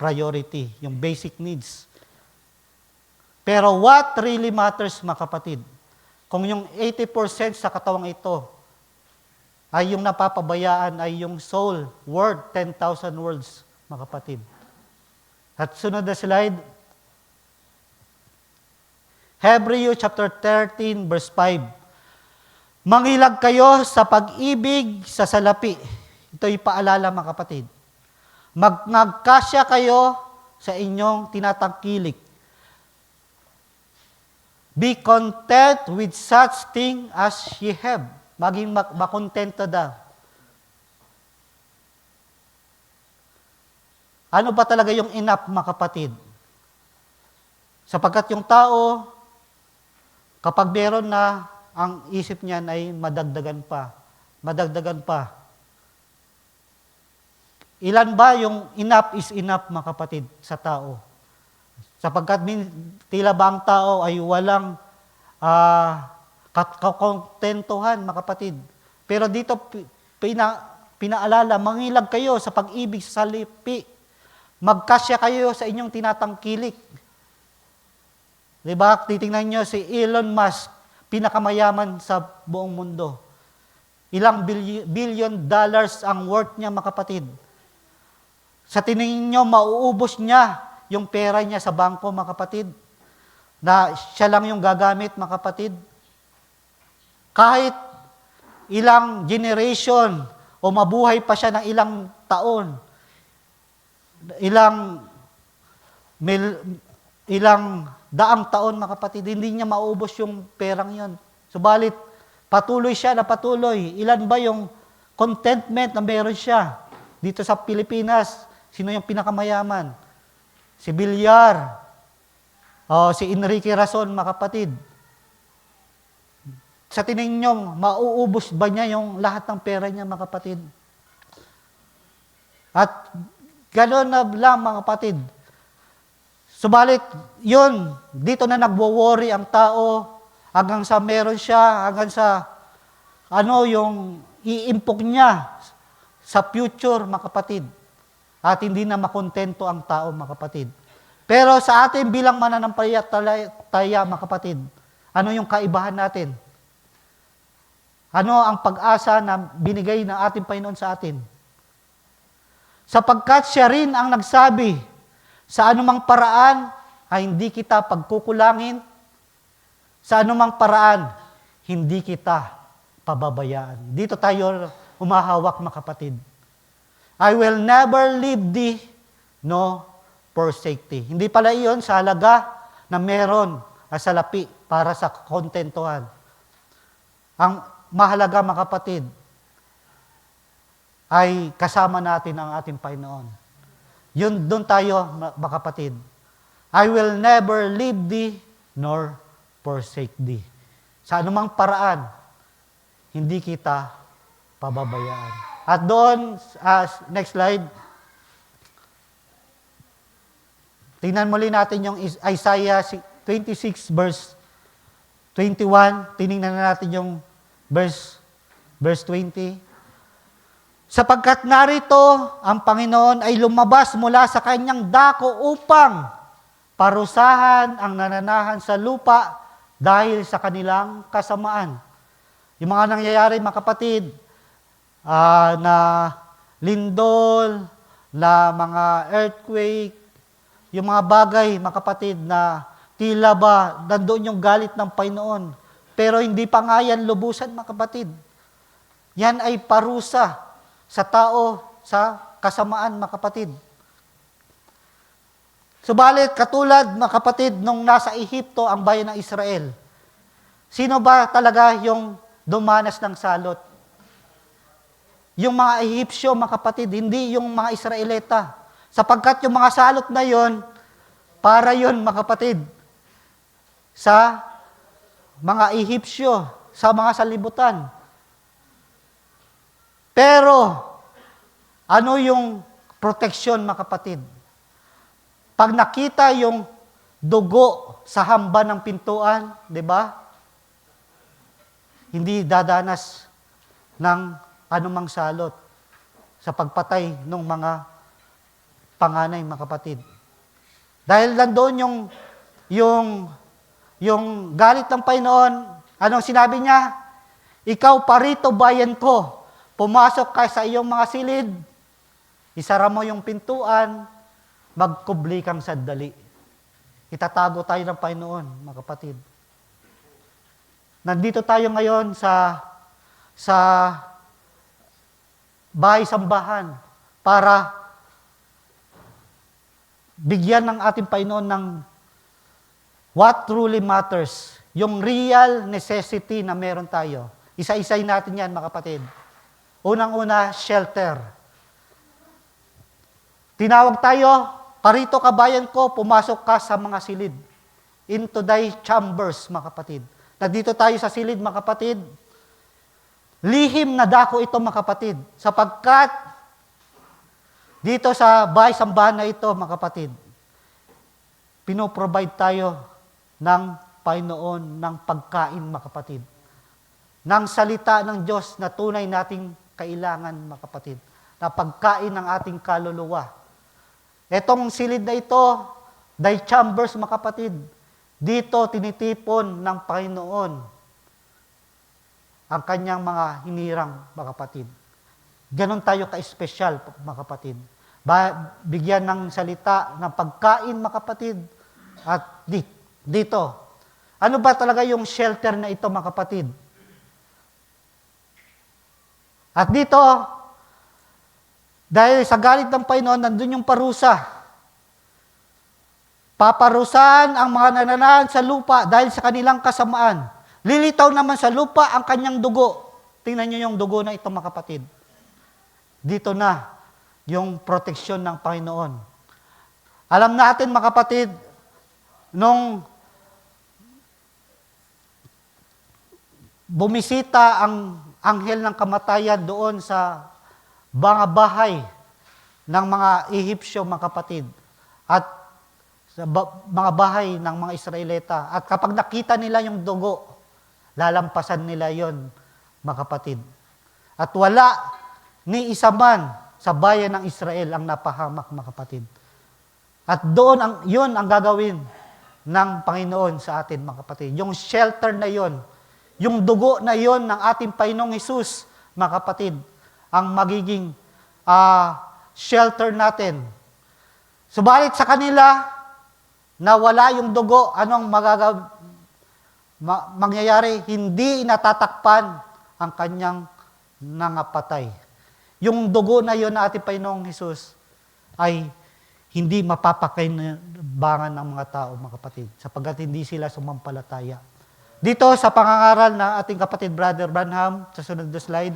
priority, yung basic needs. Pero what really matters, mga kapatid, kung yung 80% sa katawang ito ay yung napapabayaan, ay yung soul, worth 10,000 words, mga kapatid. At sunod na slide, Hebrews chapter 13, verse 5. Mangilag kayo sa pag-ibig sa salapi. Ito'y paalala, mga kapatid. Magkasya kayo sa inyong tinatangkilik. Be content with such thing as ye have. Maging makontento daw. Ano ba talaga yung enough, mga kapatid? Sapagkat yung tao, kapag meron na, ang isip niyan ay madagdagan pa. Madagdagan pa. Ilan ba yung enough is enough, mga kapatid, sa tao? Sapagkat tila ba ang tao ay walang kakontentuhan, mga kapatid. Pero dito, pinaalala, mangilag kayo sa pag-ibig sa salapi. Magkasya kayo sa inyong tinatangkilik. Diba? Titingnan nyo si Elon Musk, pinakamayaman sa buong mundo. Ilang billion dollars ang worth niya, mga kapatid. Sa tingin nyo, mauubos niya yung pera niya sa bangko, mga kapatid, na siya lang yung gagamit, mga kapatid. Kahit ilang generation o mabuhay pa siya ng ilang taon, ilang daang taon, mga kapatid, hindi niya maubos yung perang yon. Subalit, patuloy siya na patuloy. Ilan ba yung contentment na meron siya? Dito sa Pilipinas, sino yung pinakamayaman? Si Villar, o si Enrique Rason, mga kapatid. Sa tingin nyo, mauubos ba niya yung lahat ng pera niya, mga kapatid? At gano'n na lang, mga kapatid. Subalit, yun, dito na nagwo-worry ang tao hanggang sa meron siya, hanggang sa yung iimpok niya sa future, mga kapatid. At hindi na makontento ang tao, mga kapatid. Pero sa atin bilang mananampalataya, mga kapatid, ano yung kaibahan natin? Ano ang pag-asa na binigay ng ating Panginoon sa atin? Sapagkat siya rin ang nagsabi, sa anumang paraan ay hindi kita pagkukulangin, Sa anumang paraan, hindi kita pababayaan. Dito tayo humahawak, mga kapatid. I will never leave thee, no forsake thee. Hindi pala iyon sa halaga na meron sa salapi para sa kontentuhan. Ang mahalaga, mga kapatid, ay kasama natin ang ating Panginoon. Yun, doon tayo, mga kapatid. I will never leave thee, nor forsake thee. Sa anumang paraan, hindi kita pababayaan. At doon, next slide, tingnan muli natin yung Isaiah 26 verse 21. Tinignan na natin yung verse 20. Sapagkat narito ang Panginoon ay lumabas mula sa kanyang dako upang parusahan ang nananahan sa lupa dahil sa kanilang kasamaan. Yung mga nangyayari, mga kapatid, na lindol, na mga earthquake, yung mga bagay, mga kapatid, na tila ba nandoon yung galit ng Panginoon. Pero hindi pa nga yan lubusan, mga kapatid. Yan ay parusa sa tao, sa kasamaan, mga kapatid. Subalit, katulad, mga kapatid, nung nasa Ehipto ang bayan ng Israel, sino ba talaga yung dumanas ng salot? Yung mga Ehipsyo, mga kapatid, hindi yung mga Israelita. Sapagkat yung mga salot na yon, para yon, mga kapatid, sa mga Ehipsyo, sa mga salibutan. Pero, ano yung proteksyon, mga kapatid? Pag nakita yung dugo sa hamba ng pintuan, di ba? Hindi dadanas ng anumang salot sa pagpatay ng mga panganay, mga kapatid. Dahil nandoon yung galit ng Panginoon, anong sinabi niya? Ikaw parito, bayan ko, pumasok ka sa iyong mga silid, isara mo yung pintuan, magkubli kang sandali. Itatago tayo ng Panginoon, mga kapatid. Nandito tayo ngayon sa bahay-sambahan para bigyan ng ating Panginoon ng what truly matters, yung real necessity na meron tayo. Isa-isay natin yan, mga kapatid. Unang-una, shelter. Tinawag tayo, parito kabayan ko, pumasok ka sa mga silid. Into thy chambers, mga kapatid. Nandito tayo sa silid, mga kapatid. Lihim na dako ito, mga kapatid. Sapagkat dito sa bahay-sambahan na ito, mga kapatid, pinoprovide tayo ng Panginoon ng pagkain, mga kapatid. Ng salita ng Diyos na tunay nating kailangan, mga kapatid. Na pagkain ng ating kaluluwa. Etong silid na ito, thy chambers, mga kapatid, dito tinitipon ng Panginoon ang kanyang mga hinirang, mga kapatid. Ganon tayo ka-espesyal, mga kapatid. Bigyan ng salita, ng pagkain, mga kapatid. At dito, ano ba talaga yung shelter na ito, mga kapatid? At dito, dahil sa galit ng Panginoon, nandun yung parusa. Paparusahan ang mga nananahan sa lupa dahil sa kanilang kasamaan. Lilitaw naman sa lupa ang kanyang dugo. Tingnan nyo yung dugo na ito, mga kapatid. Dito na yung proteksyon ng Panginoon. Alam natin, mga kapatid, nung bumisita ang anghel ng kamatayan doon sa mga bahay ng mga Ehipsyo, mga kapatid, at sa mga bahay ng mga Israelita. At kapag nakita nila yung dugo, lalampasan nila yon, mga kapatid. At wala ni isa man sa bayan ng Israel ang napahamak, mga kapatid. At doon, yun ang gagawin ng Panginoon sa atin, mga kapatid. Yung shelter na yon, yung dugo na yon ng ating Panginoong Hesus, mga kapatid, ang magiging shelter natin. Subalit sa kanila, na wala yung dugo, anong mangyayari, hindi natatakpan ang kanyang nangapatay. Yung dugo na yun na ating Panginoong Hesus ay hindi mapapakinabangan ng mga tao, mga kapatid, sapagkat hindi sila sumampalataya. Dito sa pangangaral na ating kapatid Brother Branham, sa sunod na slide,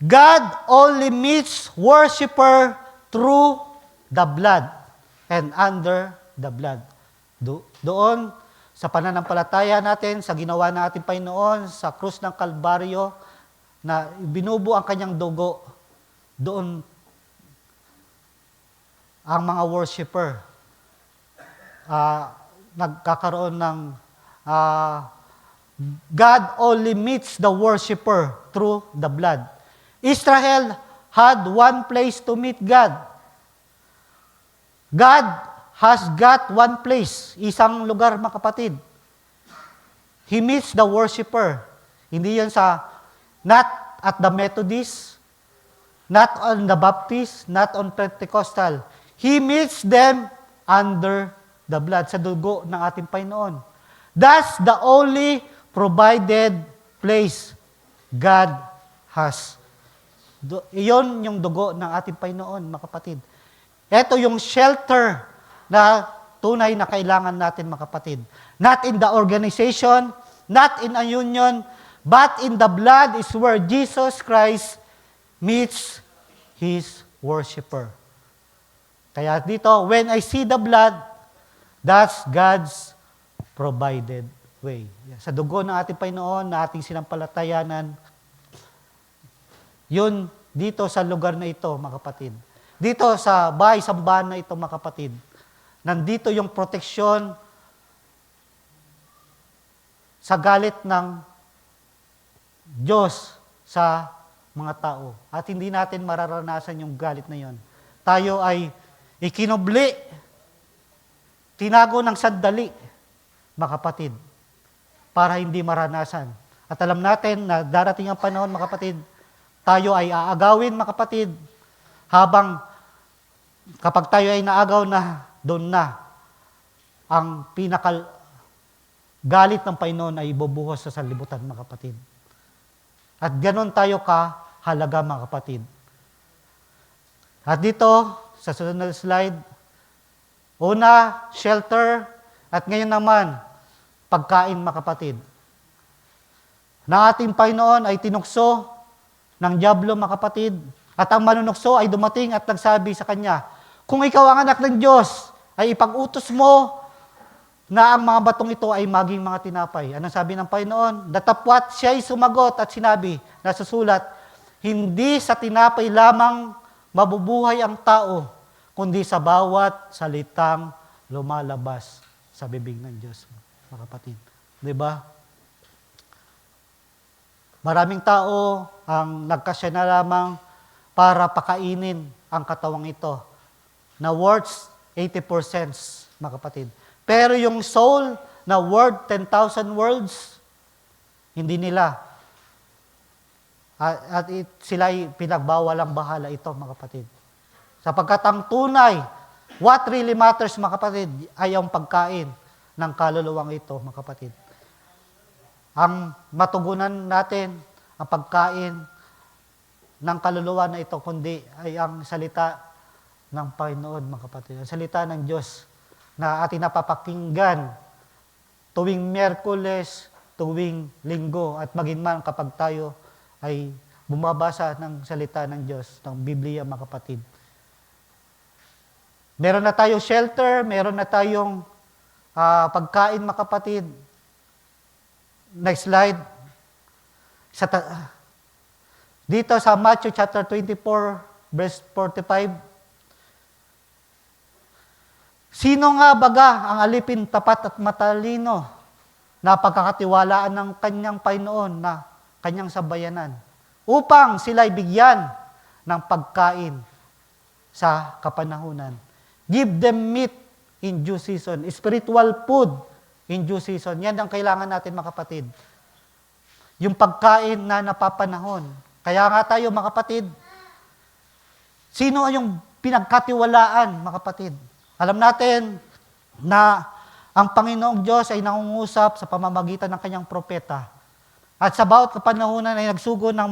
God only meets worshiper through the blood and under the blood. Doon, sa pananampalataya natin, sa ginawa ng ating Panginoon, sa krus ng Kalbaryo, na binubo ang kanyang dugo, doon ang mga worshiper nagkakaroon ng God only meets the worshiper through the blood. Israel had one place to meet God. God has got one place, isang lugar, mga kapatid. He meets the worshiper. Hindi yan not at the Methodist, not on the Baptist, not on Pentecostal. He meets them under the blood, sa dugo ng ating Panginoon. That's the only provided place God has. Iyon yung dugo ng ating Panginoon, mga kapatid. Ito yung shelter na tunay na kailangan natin, mga kapatid. Not in the organization, not in a union, but in the blood is where Jesus Christ meets His worshiper. Kaya dito, when I see the blood, that's God's provided way. Sa dugo ng ating Panginoon, na ating sinampalatayanan, yun dito sa lugar na ito, mga kapatid. Dito sa bahay-sambahan na ito, mga kapatid, nandito yung proteksyon sa galit ng Diyos sa mga tao. At hindi natin mararanasan yung galit na yon. Tayo ay ikinubli, tinago ng sandali, mga kapatid, para hindi maranasan. At alam natin na darating ang panahon, mga kapatid, tayo ay aagawin, mga kapatid, habang kapag tayo ay naagaw na, doon na, ang galit ng Panginoon ay ibubuhos sa sanlibutan, mga kapatid. At ganon tayo kahalaga, mga kapatid. At dito, sa sunod na slide, una, shelter, at ngayon naman, pagkain, mga kapatid. Na ating Panginoon ay tinukso ng dyablo, mga kapatid, at ang manunukso ay dumating at nagsabi sa kanya, kung ikaw ang anak ng Diyos, ay ipag-utos mo na ang mga batong ito ay maging mga tinapay. Anong sabi ng Panginoon? Datapwat siya'y sumagot at sinabi, nasusulat, hindi sa tinapay lamang mabubuhay ang tao, kundi sa bawat salitang lumalabas sa bibig ng Diyos, mga kapatid. Diba? Maraming tao ang nagkasya na lamang para pakainin ang katawang ito, na worth 84 cents, mga kapatid. Pero yung soul na worth 10,000 words, hindi nila. At sila ay pinagbawalang bahala ito, mga kapatid. Sapagkat ang tunay, what really matters, mga kapatid, ay ang pagkain ng kaluluwang ito, mga kapatid. Ang matugunan natin, ang pagkain ng kaluluwa na ito, kundi ay ang salita ng Panginoon, mga kapatid. Ang salita ng Diyos na ating napapakinggan tuwing Miyerkules, tuwing Linggo, at maging man kapag tayo ay bumabasa ng salita ng Diyos, ng Biblia, mga kapatid. Meron na tayong shelter, meron na tayong pagkain, mga kapatid. Next slide. Dito sa Matthew chapter 24, verse 45, sino nga baga ang alipin tapat at matalino na pagkakatiwalaan ng kanyang Panginoon na kanyang sabayanan upang sila'y bigyan ng pagkain sa kapanahunan. Give them meat in due season, spiritual food in due season. Yan ang kailangan natin, mga kapatid. Yung pagkain na napapanahon. Kaya nga tayo, mga kapatid, sino yung pinagkatiwalaan, mga kapatid? Alam natin na ang Panginoong Diyos ay nangungusap sa pamamagitan ng kanyang propeta. At sa bawat kapanahunan ay nagsugo ng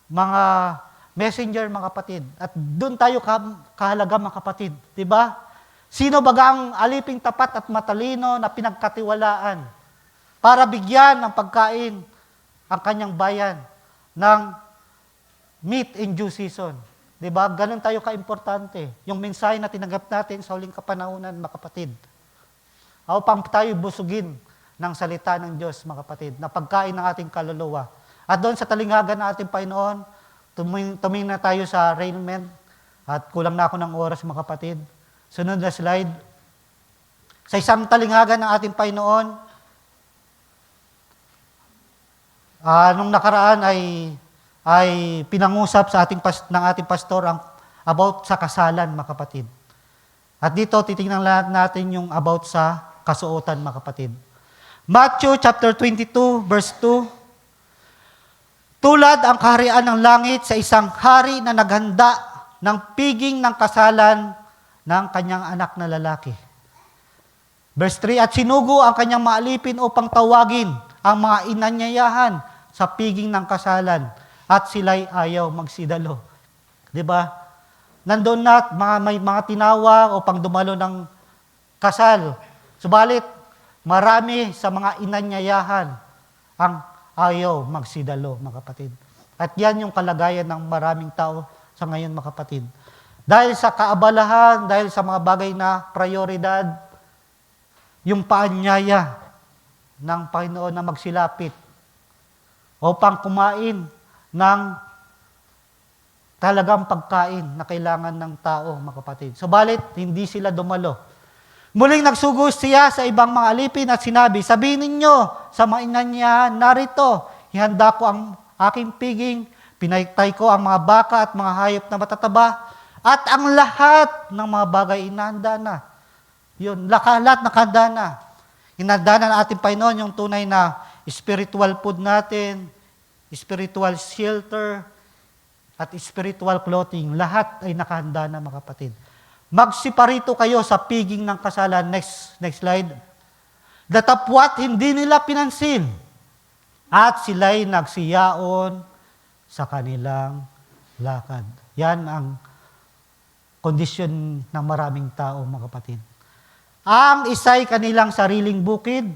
mga messenger, mga kapatid. At doon tayo kahalaga, mga kapatid. Diba? Sino baga ang aliping tapat at matalino na pinagkatiwalaan para bigyan ng pagkain ang kanyang bayan ng meat in due season. Diba? Ganun tayo kaimportante. Yung mensahe na tinanggap natin sa huling kapanahunan, mga kapatid. Upang tayo busugin ng salita ng Diyos, mga kapatid, na pagkain ng ating kaluluwa. At doon sa talinghaga ng ating Panginoon, tumingin na tayo sa raiment. At kulang na ako ng oras, mga kapatid. Sunod na slide. Sa isang talinghaga ng ating Panginoon, nung nakaraan ay pinangusap ng ating pastor about sa kasalan, mga kapatid. At dito, titingnan natin yung about sa kasuotan, mga kapatid. Matthew chapter 22, verse 2. Tulad ang kaharian ng langit sa isang hari na naghanda ng piging ng kasalan ng kanyang anak na lalaki. Verse 3, at sinugo ang kanyang maalipin upang tawagin ang mga inanyayahan sa piging ng kasalan at sila'y ayaw magsidalo. Diba? Nandun na may mga tinawag upang dumalo ng kasal. Subalit, marami sa mga inanyayahan ang ayaw magsidalo, mga kapatid. At yan yung kalagayan ng maraming tao sa ngayon, mga kapatid. Dahil sa kaabalahan, dahil sa mga bagay na prioridad, yung paanyaya ng Panginoon na magsilapit upang kumain ng talagang pagkain na kailangan ng tao, mga kapatid. Subalit, hindi sila dumalo. Muling nagsugo siya sa ibang mga alipin at sinabi, sabihin ninyo sa mga inanyahan, narito, ihanda ko ang aking piging, pinaytay ko ang mga baka at mga hayop na matataba, at ang lahat ng mga bagay inahanda na. Yun, lahat nakahanda na. Inahanda na ng ating Panginoon yung tunay na spiritual food natin, spiritual shelter, at spiritual clothing. Lahat ay nakahanda na, mga kapatid. Magsiparito kayo sa piging ng kasalan. Next slide. Datapwat hindi nila pinansin at sila'y nagsiyaon sa kanilang lakad. Yan ang kondisyon ng maraming tao, mga kapatid. Ang isa'y kanilang sariling bukid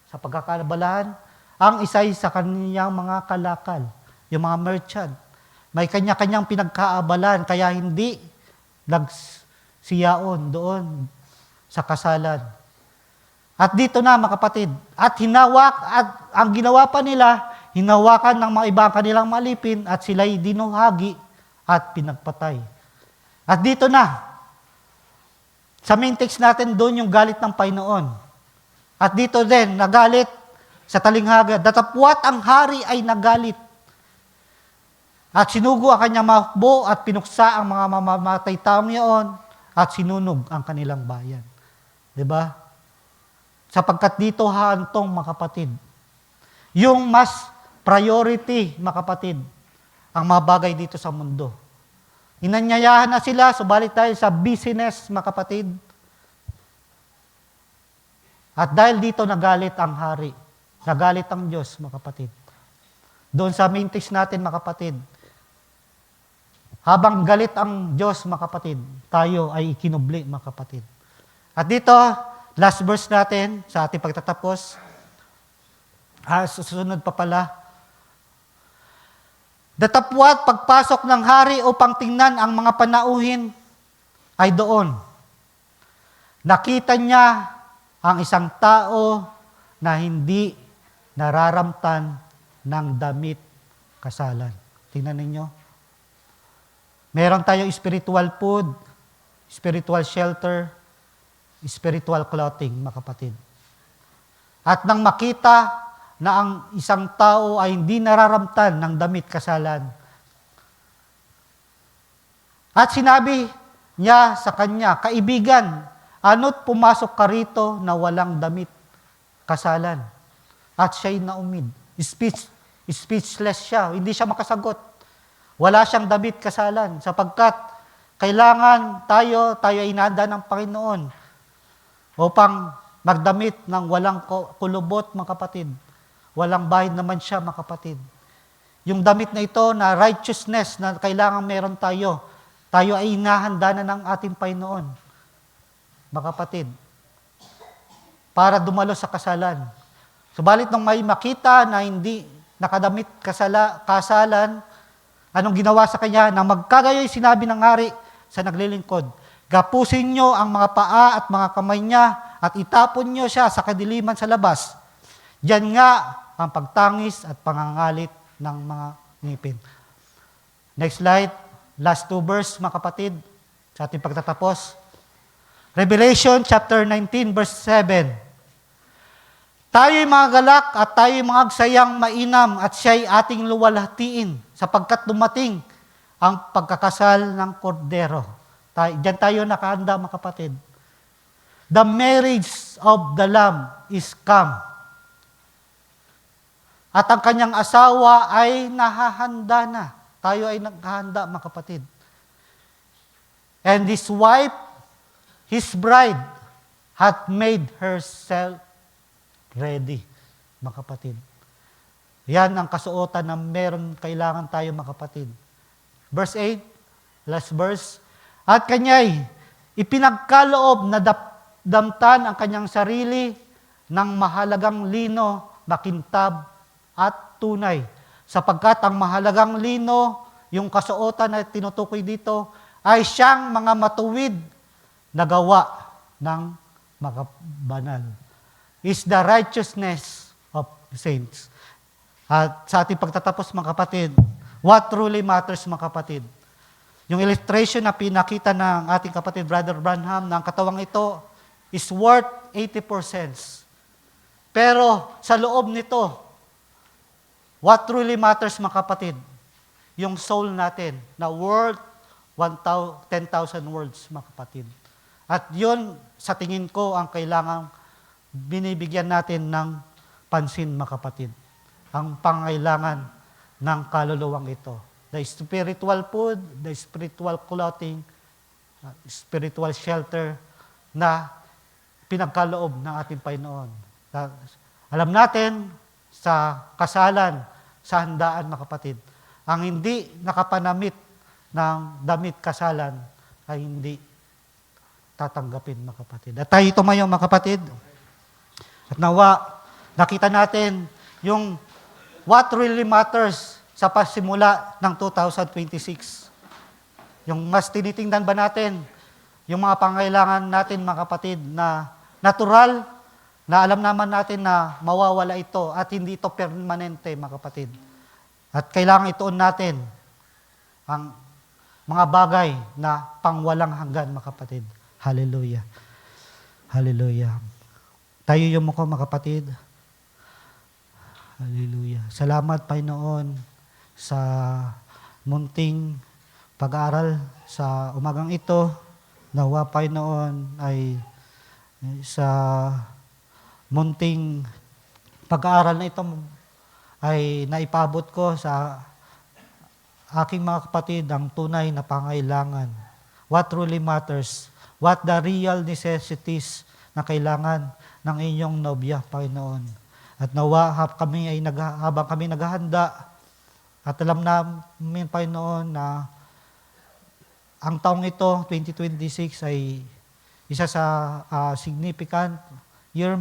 sa pagkakabalahan, ang isa'y sa kanilang mga kalakal, yung mga merchant. May kanya-kanyang pinagkaabalan, kaya hindi nagsiyaon doon sa kasalan. At dito na, mga kapatid, at ang ginawa pa nila, hinawakan ng mga ibang kanilang malipin at sila'y dinuhagi at pinagpatay. At dito na, sa main text natin doon yung galit ng Panginoon. At dito din, nagalit sa talinghaga. Datapwat ang hari ay nagalit. At sinugo ang kanyang mahukbo at pinuksa ang mga mamamatay taong iyon at sinunog ang kanilang bayan. Diba? Sapagkat dito hahantong, mga kapatid, yung mas priority, mga kapatid, ang mga bagay dito sa mundo. Inanyayahan na sila, subalit dahil sa business, mga kapatid. At dahil dito nagalit ang hari, nagalit ang Diyos, mga kapatid. Doon sa main text natin, mga kapatid, habang galit ang Diyos, mga kapatid, tayo ay ikinubli, mga kapatid. At dito, last verse natin sa ating pagtatapos, susunod pa pala, datapwat pagpasok ng hari upang tingnan ang mga panauhin ay doon. Nakita niya ang isang tao na hindi nararamtan ng damit kasalan. Tingnan ninyo. Meron tayong spiritual food, spiritual shelter, spiritual clothing, mga kapatid. At nang makita na ang isang tao ay hindi nararamtan ng damit kasalan. At sinabi niya sa kanya, kaibigan, ano't pumasok ka rito na walang damit kasalan? At siya'y naumid. Speechless siya, hindi siya makasagot. Wala siyang damit kasalan, sapagkat kailangan tayo ay inahanda ng Panginoon upang magdamit ng walang kulubot, mga kapatid. Walang bahid naman siya, mga kapatid. Yung damit na ito na righteousness na kailangan meron tayo, tayo ay inahanda na ng ating Panginoon, mga kapatid, para dumalo sa kasalan. Subalit nung may makita na hindi nakadamit kasalan, anong ginawa sa kanya? Nang magkagayoy sinabi ng hari sa naglilingkod, gapusin nyo ang mga paa at mga kamay niya at itapon nyo siya sa kadiliman sa labas. Diyan nga ang pagtangis at pangangalit ng mga ngipin. Next slide. Last 2 verse, mga kapatid, sa ating pagtatapos. Revelation chapter 19, verse 7. Tayo'y mga galak at tayo'y mga agsayang mainam at siya'y ating luwalhatiin sapagkat dumating ang pagkakasal ng kordero. Diyan tayo nakahanda, mga kapatid. The marriage of the Lamb is come. At ang kanyang asawa ay nahahanda na. Tayo ay naghahanda, mga kapatid. And his wife, his bride, hath made herself ready, mga kapatid. Yan ang kasuotan na meron kailangan tayo, mga kapatid. Verse 8, last verse. At kanya'y ipinagkaloob na damtan ang kanyang sarili ng mahalagang lino, makintab, at tunay. Sapagkat ang mahalagang lino, yung kasuotan na tinutukoy dito, ay siyang mga matuwid na gawa ng mga banal. Is the righteousness of saints. At sa ating pagtatapos, mga kapatid, what truly matters, mga kapatid? Yung illustration na pinakita ng ating kapatid, Brother Branham, na ang katawang ito is worth 80%. Pero sa loob nito, what truly matters, mga kapatid? Yung soul natin na worth 10,000 words, mga kapatid. At yun, sa tingin ko, ang kailangang binibigyan natin ng pansin, mga kapatid. Ang pangailangan ng kaluluwang ito. The spiritual food, the spiritual clothing, spiritual shelter na pinagkaloob ng ating Panginoon. Alam natin, sa kasalan, sa handaan, mga kapatid, ang hindi nakapanamit ng damit kasalan ay hindi tatanggapin, mga kapatid. At tayo tumayo, mga kapatid. At nawa, nakita natin yung what really matters sa pasimula ng 2026. Yung mas tinitingnan ba natin yung mga pangailangan natin, mga kapatid, na natural, na alam naman natin na mawawala ito at hindi ito permanente, mga kapatid. At kailangan ituon natin ang mga bagay na pangwalang hanggan, mga kapatid. Hallelujah. Hallelujah. Tayo yung muko, mga kapatid. Hallelujah. Salamat, Panginoon, sa munting pag-aaral sa umagang ito. Nawa, Panginoon, ay sa munting pag-aaral na ito ay naipabot ko sa aking mga kapatid ang tunay na pangailangan. What truly matters. What the real necessities na kailangan ng inyong nobya, Panginoon. At nawa, habang kami naghahanda, at alam namin, Panginoon, na ang taong ito, 2026, ay isa sa significant year,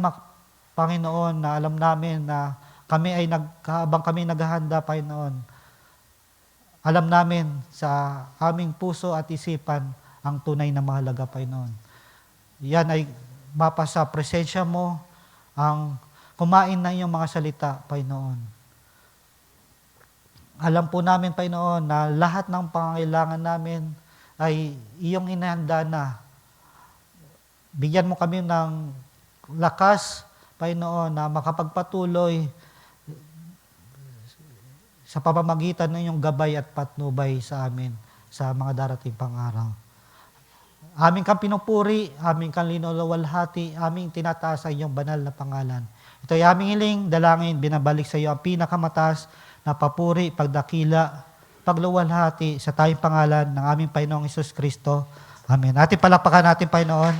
Panginoon, na alam namin na habang kami naghahanda, Panginoon, alam namin sa aming puso at isipan ang tunay na mahalaga, Panginoon. Yan ay mapasa presensya mo, ang kumain na iyong mga salita, Panginoon. Alam po namin, Panginoon, na lahat ng pangangailangan namin ay iyong inahanda na. Bigyan mo kami ng lakas, Panginoon, na makapagpatuloy sa pamamagitan ng iyong gabay at patnubay sa amin sa mga darating pang araw. Aming kang pinupuri, aming kang linulawalhati, aming tinataas sa iyong banal na pangalan. Ito ay aming hiling, dalangin, binabalik sa iyo ang pinakamataas na papuri, pagdakila, pagluwalhati sa tayong pangalan ng aming Panginoong Hesus Kristo. Amen. Ating palakpakan natin, Panginoon.